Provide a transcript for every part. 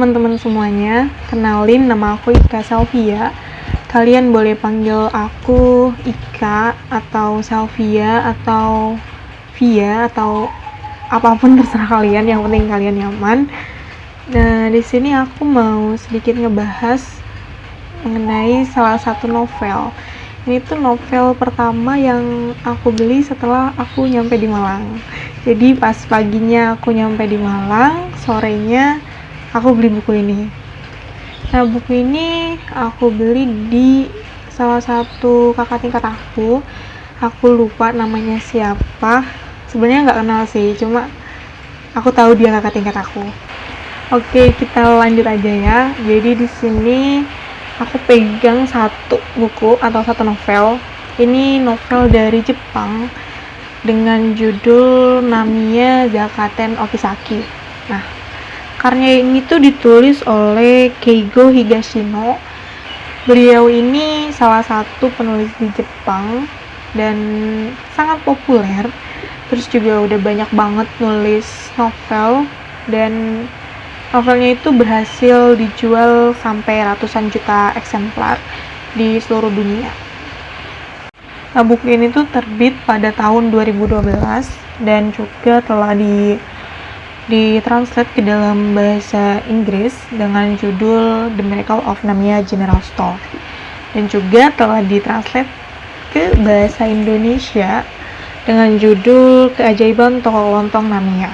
teman-teman semuanya, kenalin nama aku Ika Salvia. Kalian boleh panggil aku Ika atau Salvia atau Via atau apapun terserah kalian, yang penting kalian nyaman. Nah, di sini aku mau sedikit ngebahas mengenai salah satu novel. Ini tuh novel pertama yang aku beli setelah aku nyampe di Malang. Jadi pas paginya aku nyampe di Malang, sorenya aku beli buku ini. Nah, buku ini aku beli di salah satu kakak tingkat aku. Aku lupa namanya siapa. Sebenarnya nggak kenal sih, cuma aku tahu dia kakak tingkat aku. Oke, kita lanjut aja ya. Jadi di sini aku pegang satu buku atau satu novel. Ini novel dari Jepang dengan judul Namiya Zakaten Okisaki. Nah, karya ini tuh ditulis oleh Keigo Higashino. Beliau ini salah satu penulis di Jepang dan sangat populer. Terus juga udah banyak banget nulis novel, dan novelnya itu berhasil dijual sampai ratusan juta eksemplar di seluruh dunia. Nah, buku ini tuh terbit pada tahun 2012 dan juga telah ditranslate ke dalam bahasa Inggris dengan judul The Miracle of Namiya General Store, dan juga telah ditranslate ke bahasa Indonesia dengan judul Keajaiban Toko Lontong Namiya.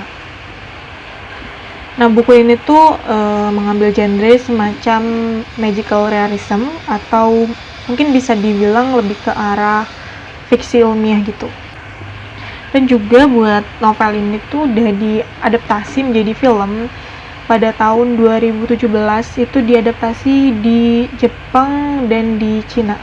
Nah, buku ini tuh mengambil genre semacam magical realism, atau mungkin bisa dibilang lebih ke arah fiksi ilmiah gitu. Dan juga buat novel ini tuh udah diadaptasi menjadi film pada tahun 2017. Itu diadaptasi di Jepang dan di Cina.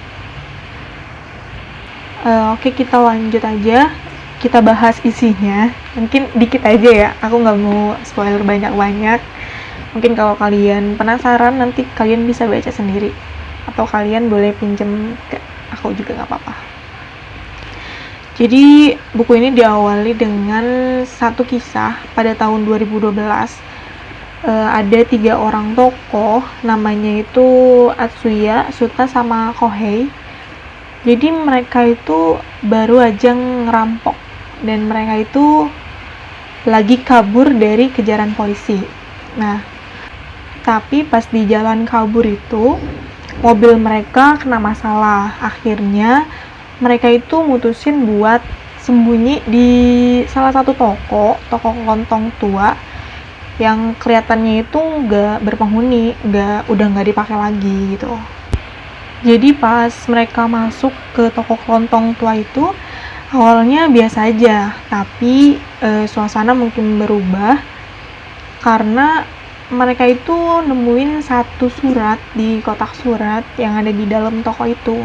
Oke, kita lanjut aja. Kita bahas isinya. Mungkin dikit aja ya, aku nggak mau spoiler banyak-banyak. Mungkin kalau kalian penasaran, nanti kalian bisa baca sendiri, atau kalian boleh pinjem ke aku juga nggak apa-apa. Jadi buku ini diawali dengan satu kisah pada tahun 2012. Ada 3 orang tokoh, namanya itu Atsuya, Suta, sama Kohei. Jadi mereka itu baru aja ngerampok, dan mereka itu lagi kabur dari kejaran polisi. Nah, tapi pas di jalan kabur itu mobil mereka kena masalah. Akhirnya mereka itu mutusin buat sembunyi di salah satu toko lontong tua yang kelihatannya itu nggak berpenghuni, udah nggak dipakai lagi gitu. Jadi pas mereka masuk ke toko lontong tua itu, awalnya biasa aja, tapi suasana mungkin berubah karena mereka itu nemuin satu surat di kotak surat yang ada di dalam toko itu.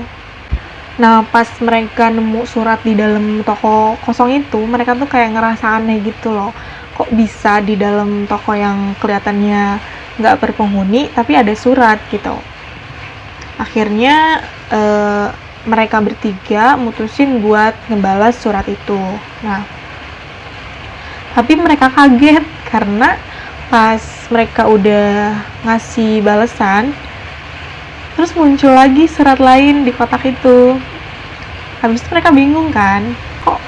Nah, pas mereka nemu surat di dalam toko kosong itu, mereka tuh kayak ngerasa aneh gitu loh. Kok bisa di dalam toko yang kelihatannya nggak berpenghuni, tapi ada surat gitu. Akhirnya mereka bertiga mutusin buat ngebalas surat itu. Nah, tapi mereka kaget karena pas mereka udah ngasih balasan, terus muncul lagi surat lain di kotak itu. Habis itu mereka bingung kan, kok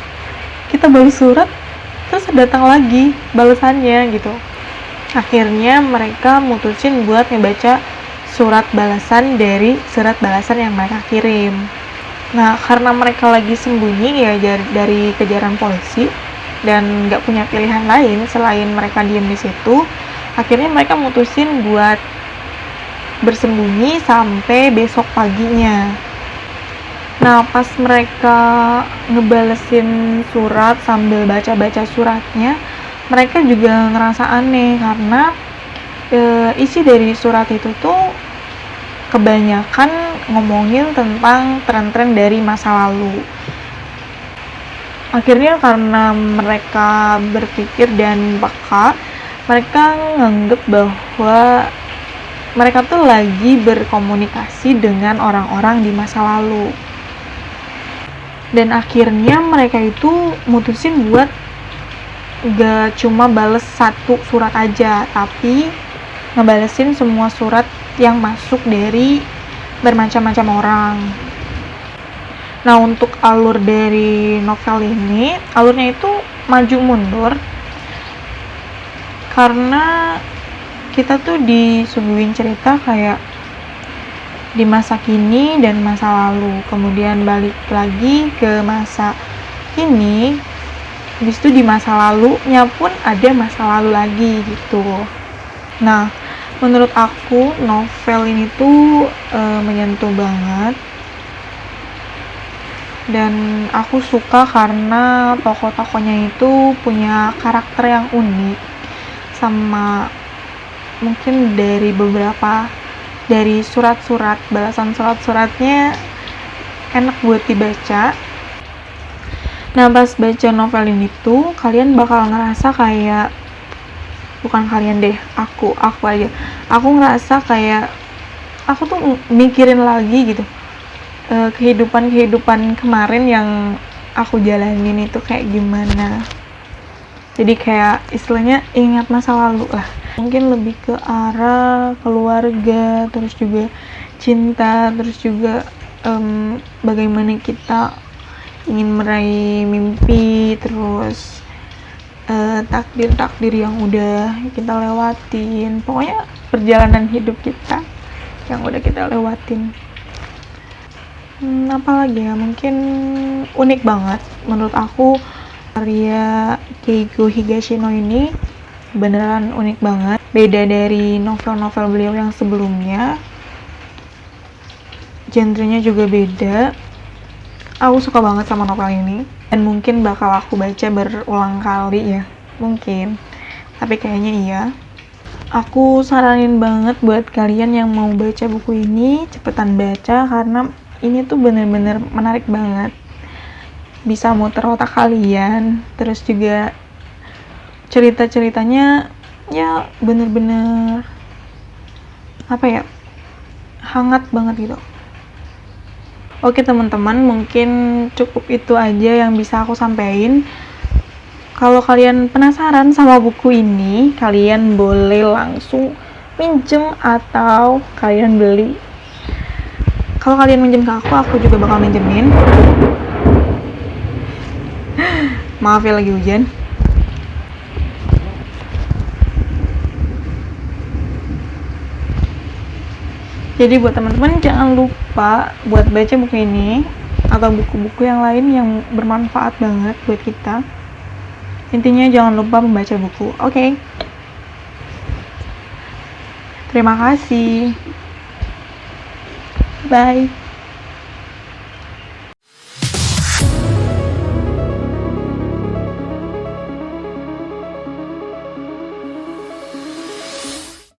kita balas surat terus datang lagi balasannya gitu. Akhirnya mereka mutusin buat ngebaca surat balasan dari surat balasan yang mereka kirim. Nah, karena mereka lagi sembunyi ya dari kejaran polisi dan nggak punya pilihan lain selain mereka diem di situ, akhirnya mereka mutusin buat bersembunyi sampai besok paginya. Nah, pas mereka ngebalesin surat sambil baca-baca suratnya, mereka juga ngerasa aneh karena isi dari surat itu tuh kebanyakan ngomongin tentang tren-tren dari masa lalu. Akhirnya karena mereka berpikir dan peka, mereka nganggep bahwa mereka tuh lagi berkomunikasi dengan orang-orang di masa lalu. Dan akhirnya mereka itu mutusin buat gak cuma bales satu surat aja, tapi ngebalesin semua surat yang masuk dari bermacam-macam orang. Nah, untuk alur dari novel ini, alurnya itu maju mundur karena kita tuh disuguhin cerita kayak di masa kini dan masa lalu, kemudian balik lagi ke masa kini, habis itu di masa lalunya pun ada masa lalu lagi gitu. Nah, menurut aku novel ini tuh menyentuh banget, dan aku suka karena tokoh-tokohnya itu punya karakter yang unik, sama mungkin dari surat-surat, balasan surat-suratnya enak buat dibaca. Nah, pas baca novel ini tuh kalian bakal ngerasa kayak, bukan kalian deh, aku aja, aku ngerasa kayak aku tuh mikirin lagi gitu, kehidupan kemarin yang aku jalanin itu kayak gimana. Jadi kayak istilahnya ingat masa lalu lah, mungkin lebih ke arah keluarga, terus juga cinta, terus juga bagaimana kita ingin meraih mimpi, terus takdir yang udah kita lewatin, pokoknya perjalanan hidup kita yang udah kita lewatin. Apalagi ya, mungkin unik banget menurut aku. Karya Keigo Higashino ini beneran unik banget, beda dari novel-novel beliau yang sebelumnya. Genrenya juga beda. Aku suka banget sama novel ini, dan mungkin bakal aku baca berulang kali ya, mungkin, tapi kayaknya iya. Aku saranin banget buat kalian yang mau baca buku ini, cepetan baca karena ini tuh bener-bener menarik banget, bisa muter otak kalian. Terus juga cerita-ceritanya ya bener-bener apa ya, hangat banget gitu. Oke teman-teman, mungkin cukup itu aja yang bisa aku sampaikan. Kalau kalian penasaran sama buku ini, kalian boleh langsung minjem atau kalian beli. Kalau kalian minjem ke aku juga bakal minjemin. Maaf ya, lagi hujan. Jadi buat teman-teman jangan lupa buat baca buku ini atau buku-buku yang lain yang bermanfaat banget buat kita. Intinya jangan lupa membaca buku. Oke. Terima kasih. Bye.